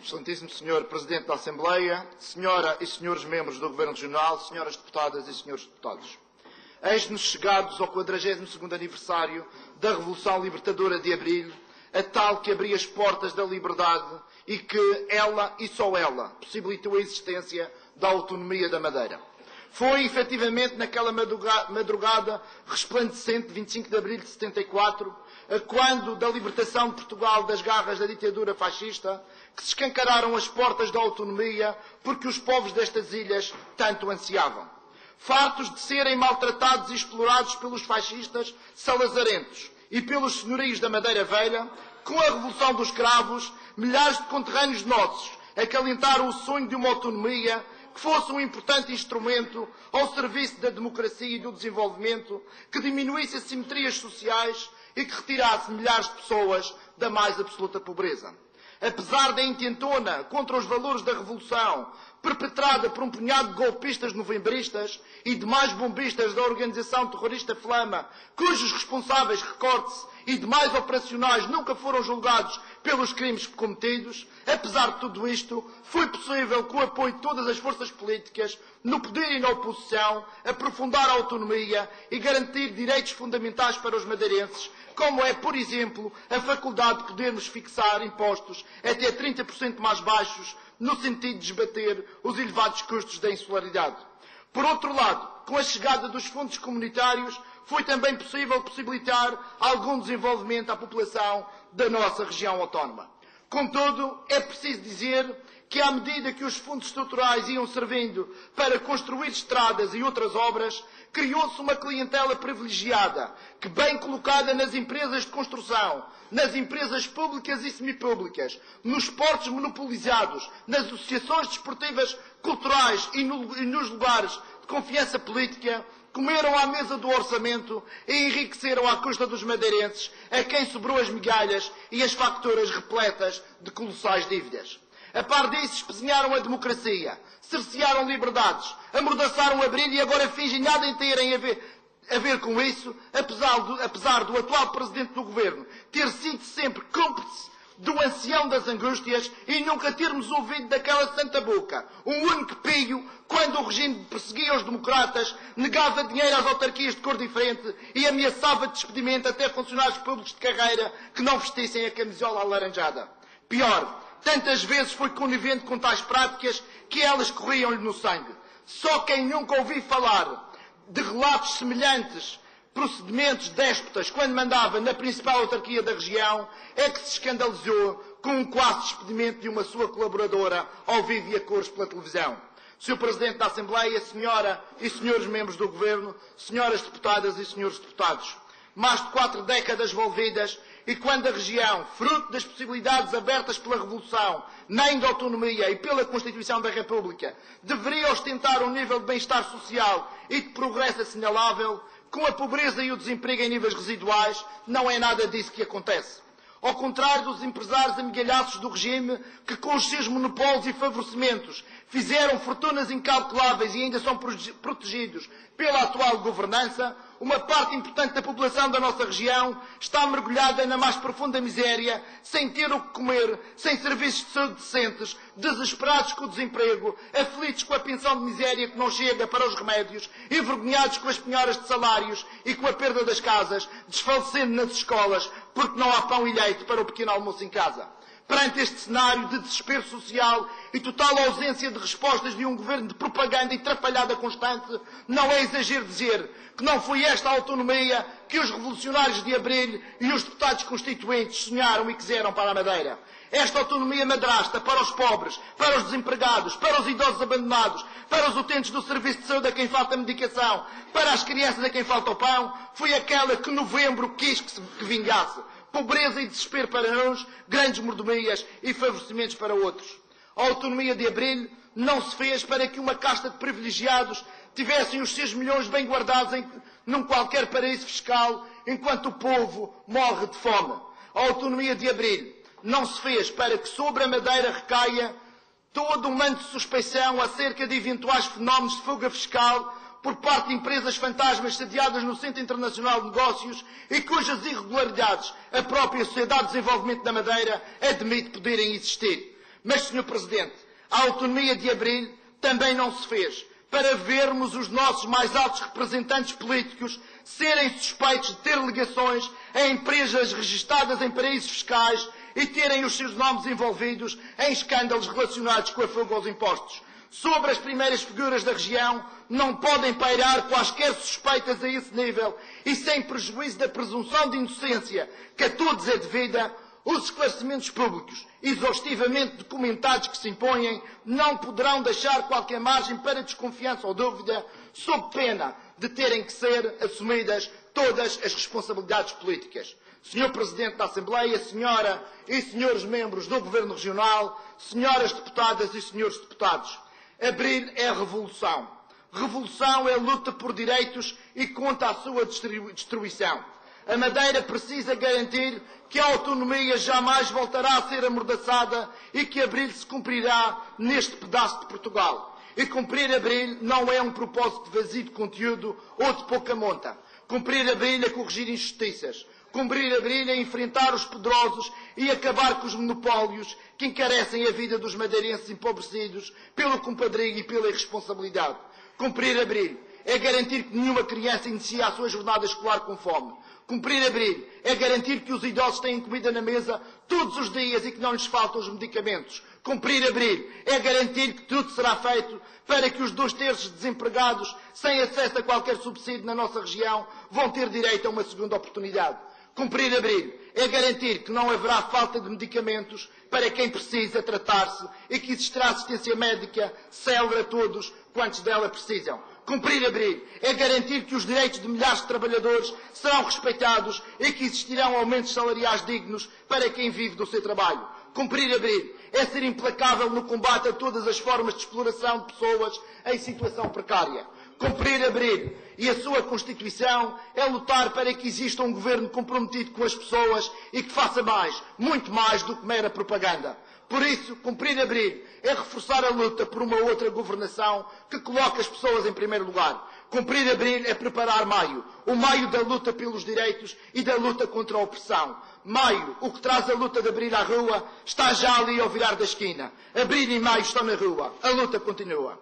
Excelentíssimo Senhor Presidente da Assembleia, Senhora e Senhores Membros do Governo Regional, Senhoras Deputadas e Senhores Deputados. Eis-nos chegados ao 42º aniversário da Revolução Libertadora de Abril, a tal que abria as portas da liberdade e que ela e só ela possibilitou a existência da autonomia da Madeira. Foi, efetivamente, naquela madrugada resplandecente de 25 de abril de 74, quando da libertação de Portugal das garras da ditadura fascista, que se escancararam as portas da autonomia porque os povos destas ilhas tanto ansiavam. Fartos de serem maltratados e explorados pelos fascistas salazarentos e pelos senhorios da Madeira Velha, com a Revolução dos Cravos, milhares de conterrâneos nossos acalentaram o sonho de uma autonomia que fosse um importante instrumento ao serviço da democracia e do desenvolvimento, que diminuísse as simetrias sociais e que retirasse milhares de pessoas da mais absoluta pobreza. Apesar da intentona contra os valores da Revolução, perpetrada por um punhado de golpistas novembristas e demais bombistas da organização terrorista Flama, cujos responsáveis, recorde-se, e demais operacionais nunca foram julgados pelos crimes cometidos, apesar de tudo isto, foi possível, com o apoio de todas as forças políticas, no poder e na oposição, aprofundar a autonomia e garantir direitos fundamentais para os madeirenses, como é, por exemplo, a faculdade de podermos fixar impostos até 30% mais baixos, no sentido de esbater os elevados custos da insularidade. Por outro lado, com a chegada dos fundos comunitários, foi também possível possibilitar algum desenvolvimento à população da nossa região autónoma. Contudo, é preciso dizer que, à medida que os fundos estruturais iam servindo para construir estradas e outras obras, criou-se uma clientela privilegiada, que, bem colocada nas empresas de construção, nas empresas públicas e semipúblicas, nos portos monopolizados, nas associações desportivas culturais e nos lugares de confiança política, comeram à mesa do orçamento e enriqueceram à custa dos madeirenses, a quem sobrou as migalhas e as facturas repletas de colossais dívidas. A par disso, espezinharam a democracia, cercearam liberdades, amordaçaram o Abril e agora fingem nada em terem a ver com isso, apesar do atual Presidente do Governo ter sido sempre cúmplice do ancião das angústias e nunca termos ouvido daquela santa boca um único pio quando o regime perseguia os democratas, negava dinheiro às autarquias de cor diferente e ameaçava de despedimento até funcionários públicos de carreira que não vestissem a camisola alaranjada. Pior, tantas vezes foi conivente com tais práticas que elas corriam-lhe no sangue. Só quem nunca ouviu falar de relatos semelhantes, procedimentos déspotas, quando mandava na principal autarquia da região, é que se escandalizou com um quase despedimento de uma sua colaboradora ao vivo e a cores pela televisão. Sr. Presidente da Assembleia, Senhora e Senhores Membros do Governo, Senhoras Deputadas e Senhores Deputados, mais de 4 décadas envolvidas, e quando a região, fruto das possibilidades abertas pela Revolução, nem da autonomia e pela Constituição da República, deveria ostentar um nível de bem-estar social e de progresso assinalável, com a pobreza e o desemprego em níveis residuais, não é nada disso que acontece. Ao contrário dos empresários amigalhaços do regime, que com os seus monopólios e favorecimentos fizeram fortunas incalculáveis e ainda são protegidos pela atual governança, uma parte importante da população da nossa região está mergulhada na mais profunda miséria, sem ter o que comer, sem serviços de saúde decentes, desesperados com o desemprego, aflitos com a pensão de miséria que não chega para os remédios, envergonhados com as penhoras de salários e com a perda das casas, desfalecendo nas escolas porque não há pão e leite para o pequeno almoço em casa. Perante este cenário de desespero social e total ausência de respostas de um governo de propaganda e trapalhada constante, não é exagero dizer que não foi esta a autonomia que os revolucionários de Abril e os deputados constituintes sonharam e quiseram para a Madeira. Esta autonomia madrasta para os pobres, para os desempregados, para os idosos abandonados, para os utentes do serviço de saúde a quem falta medicação, para as crianças a quem falta o pão, foi aquela que novembro quis que vingasse. Pobreza e desespero para uns, grandes mordomias e favorecimentos para outros. A autonomia de Abril não se fez para que uma casta de privilegiados tivessem os seus milhões bem guardados num qualquer paraíso fiscal, enquanto o povo morre de fome. A autonomia de Abril não se fez para que sobre a Madeira recaia todo um manto de suspeição acerca de eventuais fenómenos de fuga fiscal por parte de empresas fantasmas sediadas no Centro Internacional de Negócios e cujas irregularidades a própria Sociedade de Desenvolvimento da Madeira admite poderem existir. Mas, Sr. Presidente, a autonomia de abril também não se fez para vermos os nossos mais altos representantes políticos serem suspeitos de ter ligações a empresas registadas em paraísos fiscais e terem os seus nomes envolvidos em escândalos relacionados com a fuga aos impostos. Sobre as primeiras figuras da região, não podem pairar quaisquer suspeitas a esse nível e, sem prejuízo da presunção de inocência que a todos é devida, os esclarecimentos públicos, exaustivamente documentados que se impõem, não poderão deixar qualquer margem para desconfiança ou dúvida, sob pena de terem que ser assumidas todas as responsabilidades políticas. Senhor Presidente da Assembleia, Senhora e Senhores Membros do Governo Regional, Senhoras Deputadas e Senhores Deputados, abril é revolução. Revolução é luta por direitos e contra a sua destruição. A Madeira precisa garantir que a autonomia jamais voltará a ser amordaçada e que abril se cumprirá neste pedaço de Portugal. E cumprir abril não é um propósito vazio de conteúdo ou de pouca monta. Cumprir abril é corrigir injustiças. Cumprir abril é enfrentar os poderosos e acabar com os monopólios que encarecem a vida dos madeirenses empobrecidos pelo compadrio e pela irresponsabilidade. Cumprir abril é garantir que nenhuma criança inicie a sua jornada escolar com fome. Cumprir abril é garantir que os idosos têm comida na mesa todos os dias e que não lhes faltam os medicamentos. Cumprir abril é garantir que tudo será feito para que os 2/3 de desempregados sem acesso a qualquer subsídio na nossa região vão ter direito a uma segunda oportunidade. Cumprir abril é garantir que não haverá falta de medicamentos para quem precisa tratar-se e que existirá assistência médica célere a todos quantos dela precisam. Cumprir abril é garantir que os direitos de milhares de trabalhadores serão respeitados e que existirão aumentos salariais dignos para quem vive do seu trabalho. Cumprir abril é ser implacável no combate a todas as formas de exploração de pessoas em situação precária. Cumprir abril e a sua Constituição é lutar para que exista um governo comprometido com as pessoas e que faça mais, muito mais do que mera propaganda. Por isso, cumprir abril é reforçar a luta por uma outra governação que coloque as pessoas em primeiro lugar. Cumprir abril é preparar maio, o maio da luta pelos direitos e da luta contra a opressão. Maio, o que traz a luta de abril à rua, está já ali ao virar da esquina. Abril e maio estão na rua. A luta continua.